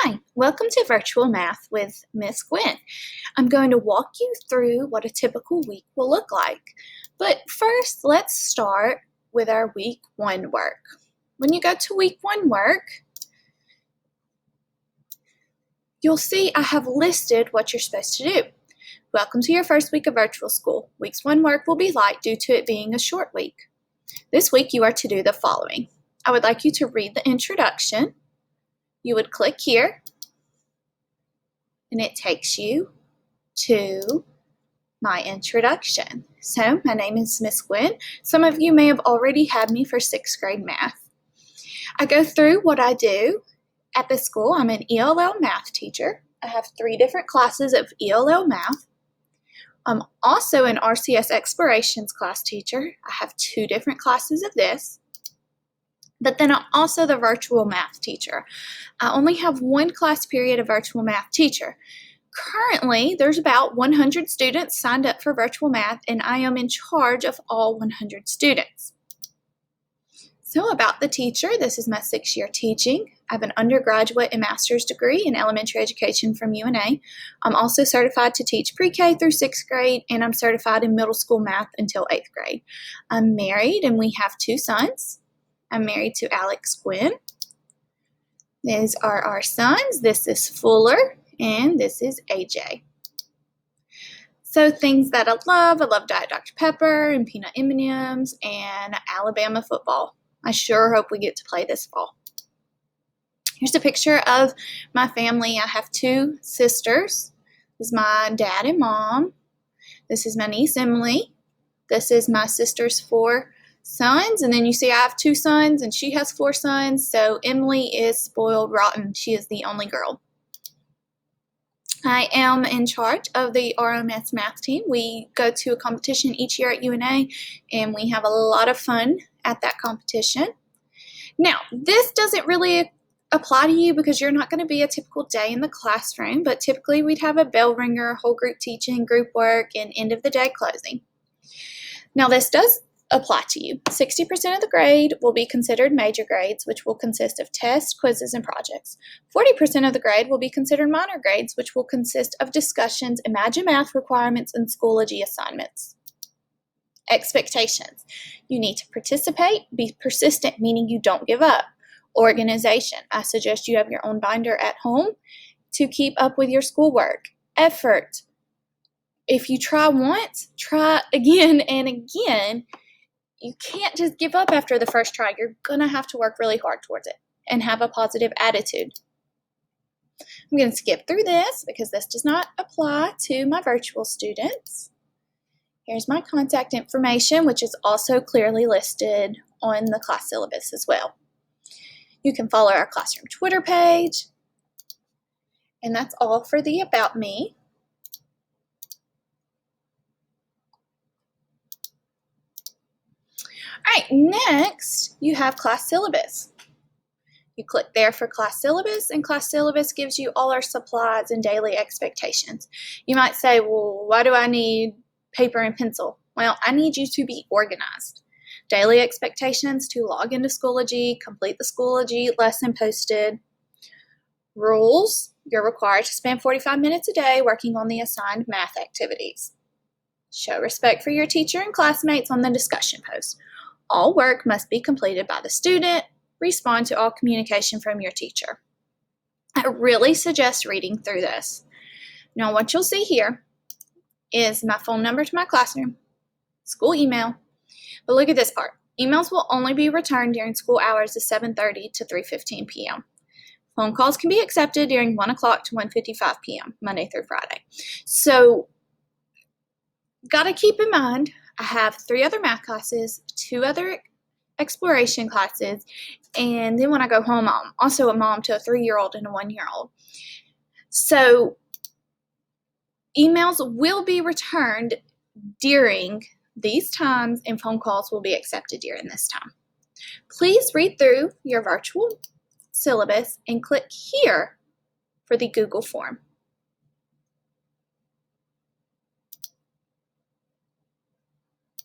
Hi, welcome to Virtual Math with Miss Gwen. I'm going to walk you through what a typical week will look like. But first, let's start with our week 1 work. When you go to week 1 work, you'll see I have listed what you're supposed to do. Welcome to your first week of virtual school. Week's 1 work will be light due to it being a short week. This week you are to do the following. I would like you to read the introduction. You would click here, and it takes you to my introduction. So my name is Miss Gwen. Some of you may have already had me for 6th grade math. I go through what I do at the school. I'm an ELL math teacher. I have 3 different classes of ELL math. I'm also an RCS Explorations class teacher. I have 2 different classes of this. But then I'm also the virtual math teacher. I only have 1 class period of virtual math teacher. Currently, there's about 100 students signed up for virtual math, and I am in charge of all 100 students. So about the teacher, this is my 6th year teaching. I have an undergraduate and master's degree in elementary education from UNA. I'm also certified to teach pre-K through 6th grade, and I'm certified in middle school math until 8th grade. I'm married, and we have 2 sons. I'm married to Alex Gwynn. These are our sons. This is Fuller, and this is AJ. So things that I love Diet Dr. Pepper and peanut M&Ms and Alabama football. I sure hope we get to play this fall. Here's a picture of my family. I have 2 sisters. This is my dad and mom. This is my niece Emily. This is my sister's 4 sons, and then you see I have 2 sons and she has 4 sons, so Emily is spoiled rotten. She is the only girl. I am in charge of the RMS math team. We go to a competition each year at UNA, and we have a lot of fun at that competition. Now, this doesn't really apply to you because you're not going to be a typical day in the classroom, but typically we'd have a bell ringer, whole group teaching, group work, and end of the day closing. Now, this does apply to you. 60% of the grade will be considered major grades, which will consist of tests, quizzes, and projects. 40% of the grade will be considered minor grades, which will consist of discussions, Imagine Math requirements, and Schoology assignments. Expectations. You need to participate, be persistent, meaning you don't give up. Organization. I suggest you have your own binder at home to keep up with your schoolwork. Effort. If you try once, try again and again. You can't just give up after the first try. You're going to have to work really hard towards it and have a positive attitude. I'm going to skip through this because this does not apply to my virtual students. Here's my contact information, which is also clearly listed on the class syllabus as well. You can follow our classroom Twitter page. And that's all for the About Me. All right, next you have class syllabus. You click there for class syllabus, and class syllabus gives you all our supplies and daily expectations. You might say, well, why do I need paper and pencil? Well, I need you to be organized. Daily expectations to log into Schoology, complete the Schoology lesson posted. Rules, you're required to spend 45 minutes a day working on the assigned math activities. Show respect for your teacher and classmates on the discussion post. All work must be completed by the student. Respond to all communication from your teacher. I really suggest reading through this. Now, what you'll see here is my phone number to my classroom, school email. But look at this part. Emails will only be returned during school hours of 7:30 to 3:15 p.m. Phone calls can be accepted during 1 o'clock to 1:55 p.m., Monday through Friday. So, got to keep in mind, I have 3 other math classes, 2 other exploration classes, and then when I go home, I'm also a mom to a 3-year-old and a 1-year-old. So emails will be returned during these times, and phone calls will be accepted during this time. Please read through your virtual syllabus and click here for the Google form.